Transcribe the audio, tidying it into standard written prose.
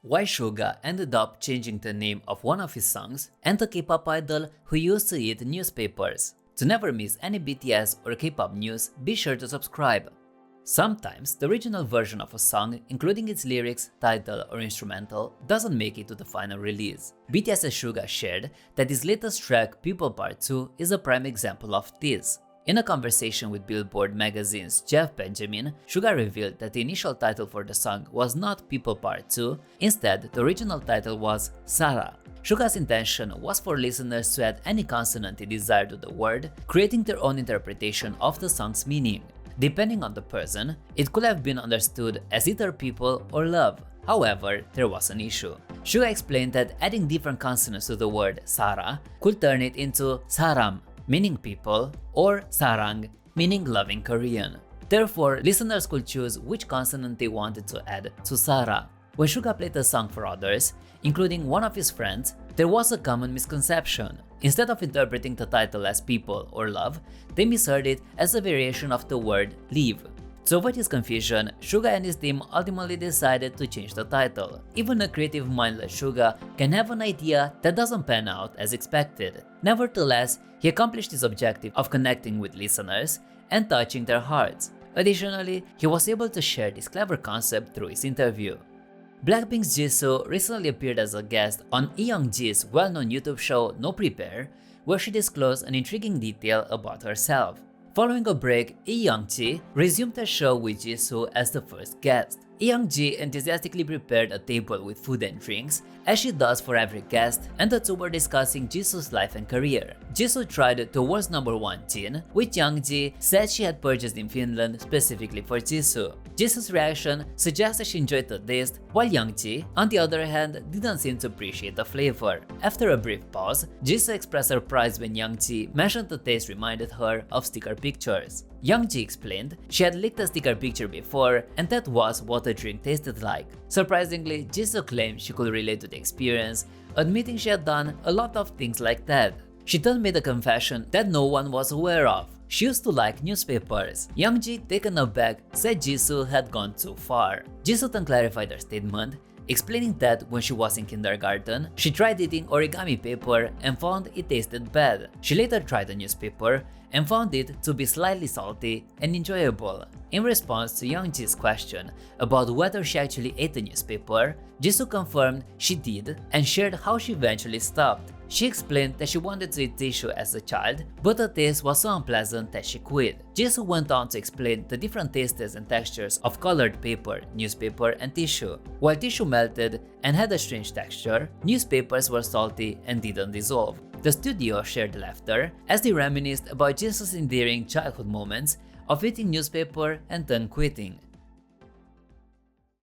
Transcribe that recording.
Why Suga ended up changing the name of one of his songs, and the K-pop idol who used to eat newspapers. To never miss any BTS or K-pop news, be sure to subscribe. Sometimes, the original version of a song, including its lyrics, title, or instrumental, doesn't make it to the final release. BTS's Suga shared that his latest track, People Part 2, is a prime example of this. In a conversation with Billboard magazine's Jeff Benjamin, Suga revealed that the initial title for the song was not People Part 2, instead the original title was Sarah. Suga's intention was for listeners to add any consonant they desired to the word, creating their own interpretation of the song's meaning. Depending on the person, it could have been understood as either people or love. However, there was an issue. Suga explained that adding different consonants to the word Sarah could turn it into Saram, meaning people, or Sarang, meaning love in Korean. Therefore, listeners could choose which consonant they wanted to add to Sarah. When Suga played the song for others, including one of his friends, there was a common misconception. Instead of interpreting the title as people or love, they misheard it as a variation of the word leave. To avoid this confusion, Suga and his team ultimately decided to change the title. Even a creative mind like Suga can have an idea that doesn't pan out as expected. Nevertheless, he accomplished his objective of connecting with listeners and touching their hearts. Additionally, he was able to share this clever concept through his interview. Blackpink's Jisoo recently appeared as a guest on Lee Young-ji's well-known YouTube show No Prepare, where she disclosed an intriguing detail about herself. Following a break, Lee Young-ji resumed the show with Jisoo as the first guest. Lee Young-ji enthusiastically prepared a table with food and drinks, as she does for every guest, and the two were discussing Jisoo's life and career. Jisoo tried the world's #1 gin, which Young-ji said she had purchased in Finland specifically for Jisoo. Jisoo's reaction suggests that she enjoyed the taste, while Young-ji, on the other hand, didn't seem to appreciate the flavor. After a brief pause, Jisoo expressed surprise when Young-ji mentioned the taste reminded her of sticker pictures. Young-ji explained she had licked a sticker picture before, and that was what the drink tasted like. Surprisingly, Jisoo claimed she could relate to the experience, admitting she had done a lot of things like that. She then made a confession that no one was aware of. She used to like newspapers. Young-ji, taken aback, said Jisoo had gone too far. Jisoo then clarified her statement, explaining that when she was in kindergarten, she tried eating origami paper and found it tasted bad. She later tried a newspaper and found it to be slightly salty and enjoyable. In response to Young-ji's question about whether she actually ate the newspaper, Jisoo confirmed she did and shared how she eventually stopped. She explained that she wanted to eat tissue as a child, but the taste was so unpleasant that she quit. Jisoo went on to explain the different tastes and textures of colored paper, newspaper, and tissue. While tissue melted and had a strange texture, newspapers were salty and didn't dissolve. The studio shared laughter as they reminisced about Jisoo's endearing childhood moments of eating newspaper and then quitting.